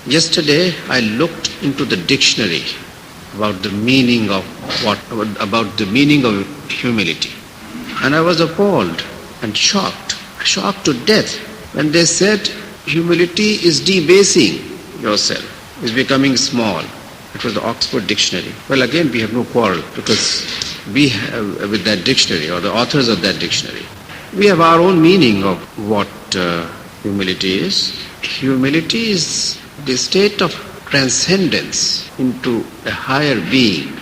Yesterday I looked into the dictionary about the meaning of humility. And I was appalled and shocked to death when they said humility is debasing yourself, is becoming small. It was the Oxford Dictionary. Well, again, we have no quarrel because we have, with that dictionary or the authors of that dictionary, we have our own meaning of what humility is. Humility is the state of transcendence into a higher being.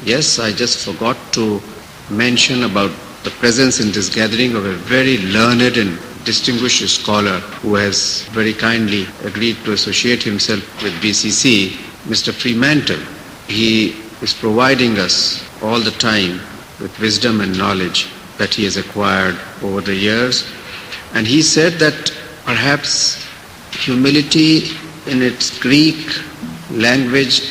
Yes, I just forgot to mention about the presence in this gathering of a very learned and distinguished scholar who has very kindly agreed to associate himself with BCC, Mr. Fremantle. He is providing us all the time with wisdom and knowledge that he has acquired over the years. And he said that perhaps humility in its Greek language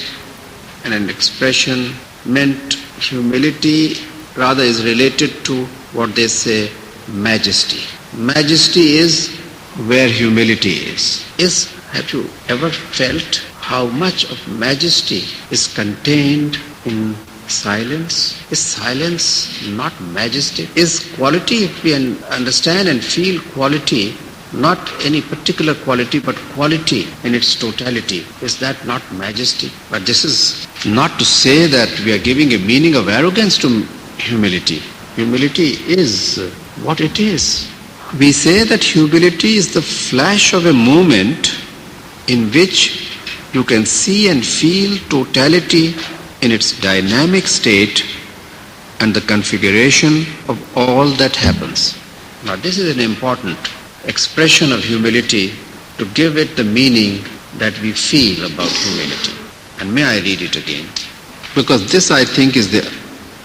and an expression meant humility rather is related to what they say majesty. Majesty is where humility is. Have you ever felt how much of majesty is contained in silence? Is silence not majesty? Is quality, if we understand and feel quality, not any particular quality, but quality in its totality, is that not majesty? But this is not to say that we are giving a meaning of arrogance to humility. Humility is what it is. We say that humility is the flash of a moment in which you can see and feel totality in its dynamic state and the configuration of all that happens. Now this is an important expression of humility to give it the meaning that we feel about humility. And may I read it again? Because this, I think, is the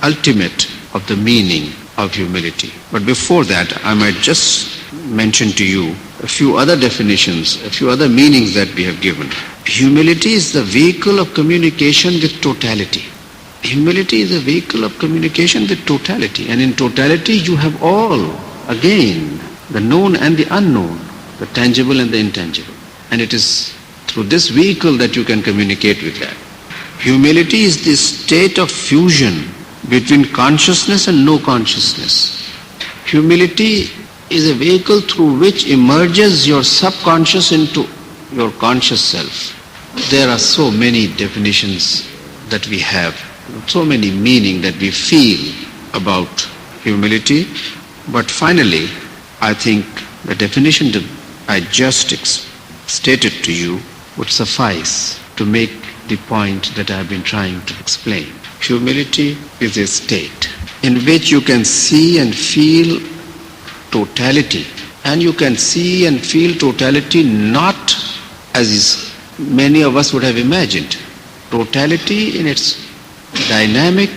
ultimate of the meaning of humility. But before that, I might just mention to you a few other definitions, a few other meanings that we have given. Humility is the vehicle of communication with totality. Humility is a vehicle of communication with totality. And in totality, you have all, again, the known and the unknown, the tangible and the intangible. And it is through this vehicle that you can communicate with that. Humility is the state of fusion between consciousness and no consciousness. Humility is a vehicle through which emerges your subconscious into your conscious self. There are so many definitions that we have, so many meaning that we feel about humility, but finally, I think the definition that I just stated to you would suffice to make the point that I have been trying to explain. Humility is a state in which you can see and feel totality. And you can see and feel totality not as many of us would have imagined. Totality in its dynamic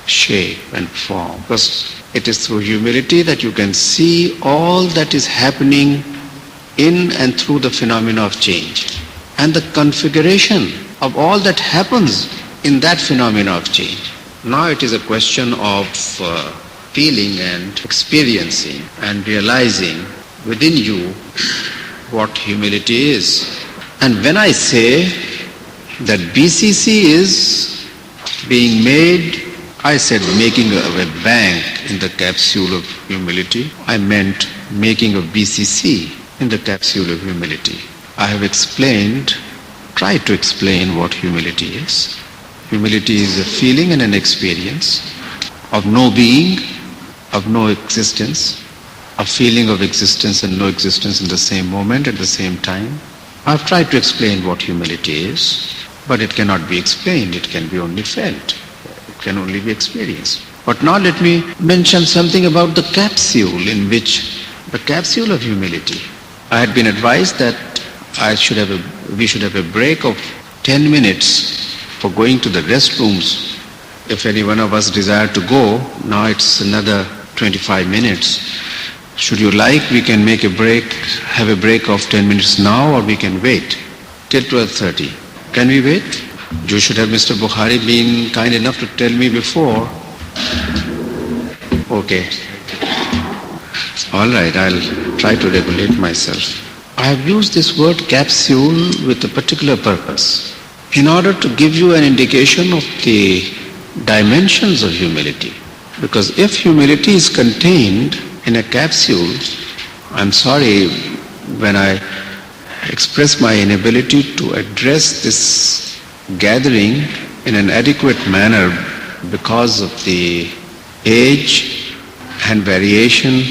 shape and form. Because it is through humility that you can see all that is happening in and through the phenomena of change. And the configuration of all that happens in that phenomena of change. Now it is a question of feeling and experiencing and realizing within you what humility is. And when I say that BCC is being made, I said making of a bank in the capsule of humility. I meant making of BCC in the capsule of humility. I have tried to explain what humility is. Humility is a feeling and an experience of no being, of no existence, a feeling of existence and no existence in the same moment at the same time. I've tried to explain what humility is, but it cannot be explained, it can be only felt, it can only be experienced. But now let me mention something about the capsule the capsule of humility. I had been advised that we should have a break of 10 minutes for going to the restrooms. If any one of us desire to go, now it's another 25 minutes. Should you like, we can have a break of 10 minutes now, or we can wait till 12:30. Can we wait? You should have Mr. Bukhari been kind enough to tell me before. Okay. All right, I'll try to regulate myself. I have used this word capsule with a particular purpose in order to give you an indication of the dimensions of humility. Because if humility is contained in a capsule, I'm sorry when I express my inability to address this gathering in an adequate manner because of the age and variation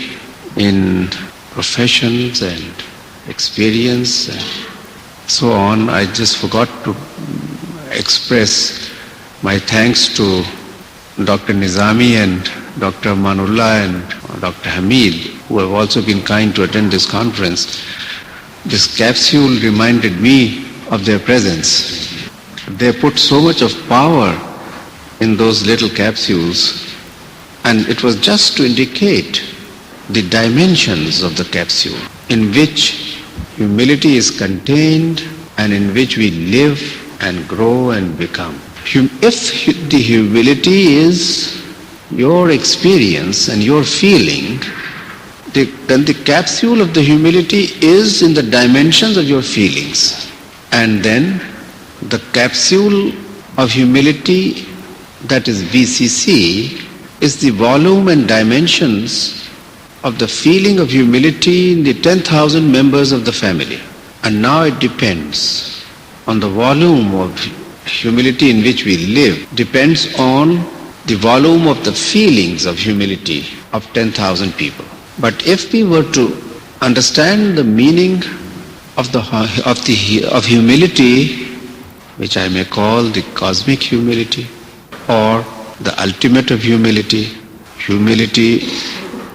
in professions and experience and so on. I just forgot to express my thanks to Dr. Nizami and Dr. Manullah and Dr. Hamid, who have also been kind to attend this conference. This capsule reminded me of their presence. They put so much of power in those little capsules, and it was just to indicate the dimensions of the capsule in which humility is contained and in which we live and grow and become. If the humility is your experience and your feeling, then the capsule of the humility is in the dimensions of your feelings. And then the capsule of humility, that is VCC, is the volume and dimensions of the feeling of humility in the 10,000 members of the family. And now it depends on the volume of humility in which we live, depends on the volume of the feelings of humility of 10,000 people. But if we were to understand the meaning of humility, which I may call the cosmic humility or the ultimate of humility, humility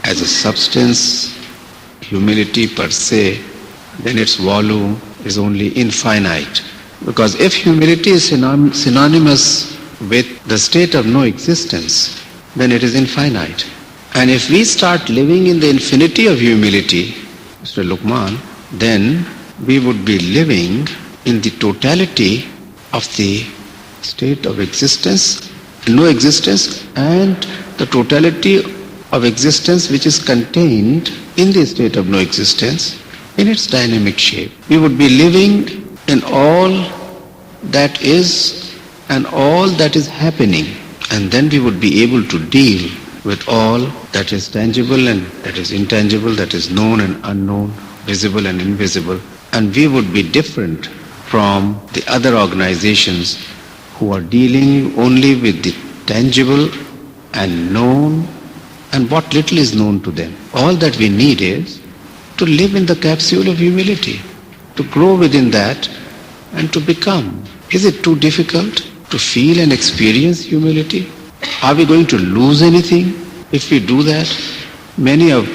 as a substance, humility per se, then its volume is only infinite. Because if humility is synonymous with the state of no existence, then it is infinite. And if we start living in the infinity of humility, Mr. Luqman, then we would be living in the totality of the state of existence, no existence, and the totality of existence which is contained in the state of no existence in its dynamic shape. We would be living in all that is and all that is happening, and then we would be able to deal with all that is tangible and that is intangible, that is known and unknown, visible and invisible. And we would be different from the other organizations who are dealing only with the tangible and known and what little is known to them. All that we need is to live in the capsule of humility, to grow within that and to become. Is it too difficult to feel and experience humility? Are we going to lose anything if we do that? Many of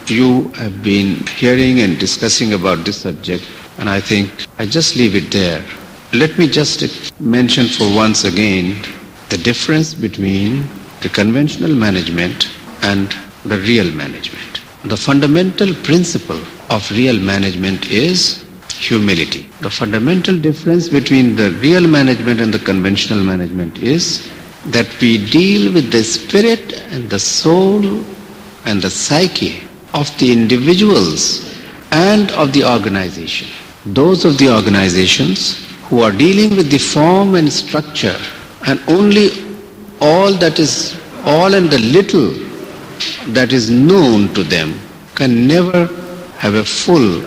you have been hearing and discussing about this subject, and I think I just leave it there. Let me just mention for once again the difference between the conventional management and the real management. The fundamental principle of real management is humility. The fundamental difference between the real management and the conventional management is that we deal with the spirit and the soul and the psyche of the individuals and of the organization. Those of the organizations who are dealing with the form and structure and only all and the little that is known to them can never have a full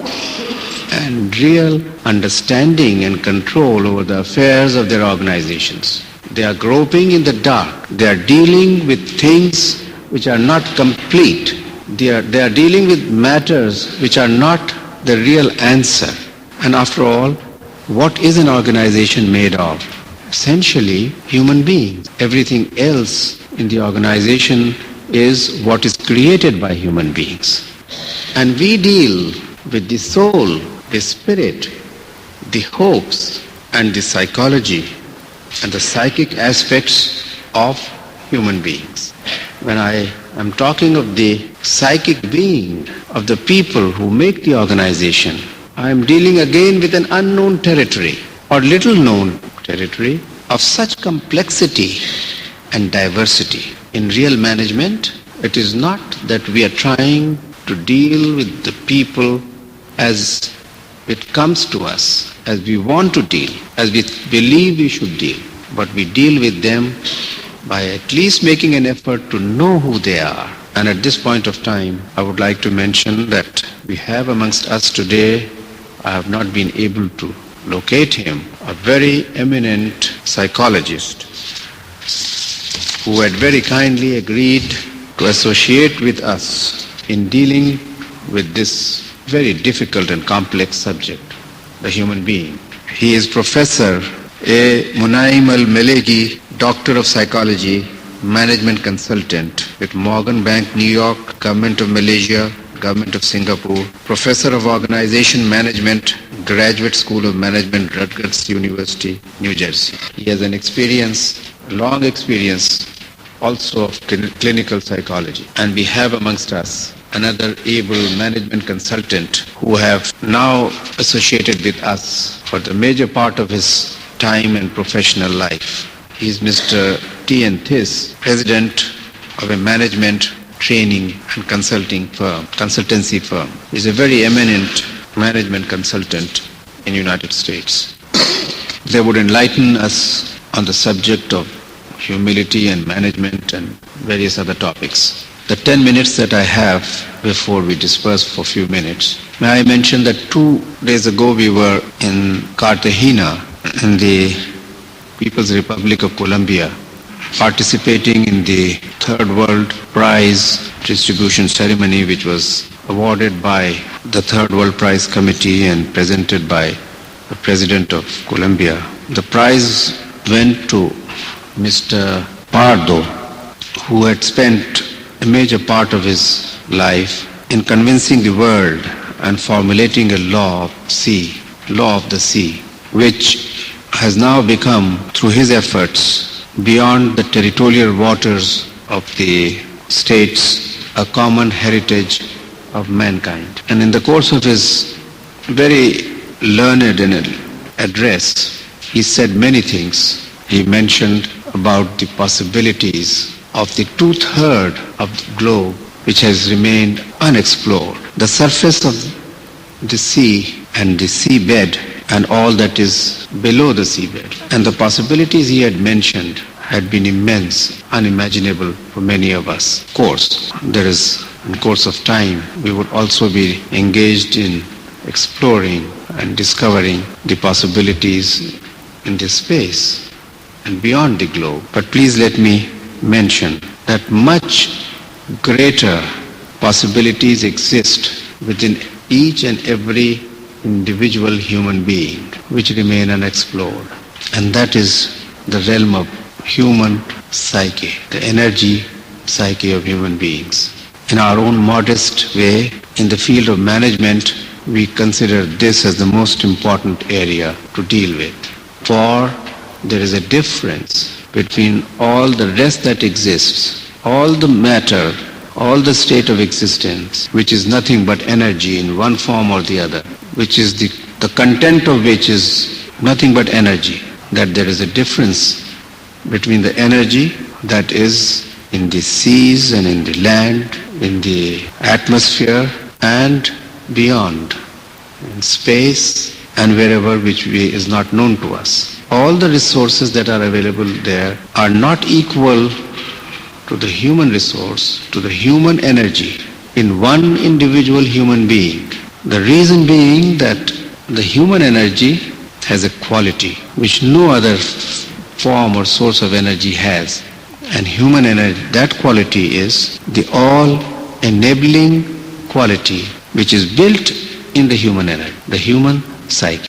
and real understanding and control over the affairs of their organizations. They are groping in the dark. They are dealing with things which are not complete. They are dealing with matters which are not the real answer. And after all, what is an organization made of? Essentially, human beings. Everything else in the organization is what is created by human beings. And we deal with the soul, the spirit, the hopes, and the psychology and the psychic aspects of human beings. When I am talking of the psychic being of the people who make the organization, I am dealing again with an unknown territory or little known territory of such complexity and diversity. In real management, it is not that we are trying to deal with the people as it comes to us as we want to deal, as we believe we should deal, but we deal with them by at least making an effort to know who they are. And at this point of time, I would like to mention that we have amongst us today, I have not been able to locate him, a very eminent psychologist who had very kindly agreed to associate with us in dealing with this very difficult and complex subject, the human being. He is Professor A. Munaim Al-Melegi, Doctor of Psychology, Management Consultant with Morgan Bank, New York, Government of Malaysia, Government of Singapore, Professor of Organization Management, Graduate School of Management, Rutgers University, New Jersey. He has an experience, long experience also of clinical psychology. And we have amongst us another able management consultant who have now associated with us for the major part of his time and professional life. He is Mr. T.N. Thiss, President of a management training and consultancy firm. He is a very eminent management consultant in the United States. They would enlighten us on the subject of humility and management and various other topics. The 10 minutes that I have before we disperse for a few minutes, may I mention that 2 days ago we were in Cartagena in the People's Republic of Colombia, participating in the Third World Prize distribution ceremony, which was awarded by the Third World Prize Committee and presented by the President of Colombia. The prize went to Mr. Pardo, who had spent a major part of his life in convincing the world and formulating a law of the sea, which has now become, through his efforts, beyond the territorial waters of the states, a common heritage of mankind. And in the course of his very learned address, he said many things. He mentioned about the possibilities of the 2/3 of the globe which has remained unexplored. The surface of the sea and the seabed and all that is below the seabed. And the possibilities he had mentioned had been immense, unimaginable for many of us. Of course, in course of time, we would also be engaged in exploring and discovering the possibilities in this space and beyond the globe. But please let me mention that much greater possibilities exist within each and every individual human being which remain unexplored. And that is the realm of human psyche, the energy psyche of human beings. In our own modest way, in the field of management, we consider this as the most important area to deal with. For there is a difference between all the rest that exists, all the matter, all the state of existence, which is nothing but energy in one form or the other, which is the content of which is nothing but energy, that there is a difference between the energy that is in the seas and in the land, in the atmosphere and beyond, in space and wherever which is not known to us. All the resources that are available there are not equal to the human resource, to the human energy in one individual human being. The reason being that the human energy has a quality which no other form or source of energy has. And human energy, that quality is the all-enabling quality which is built in the human energy, the human psyche.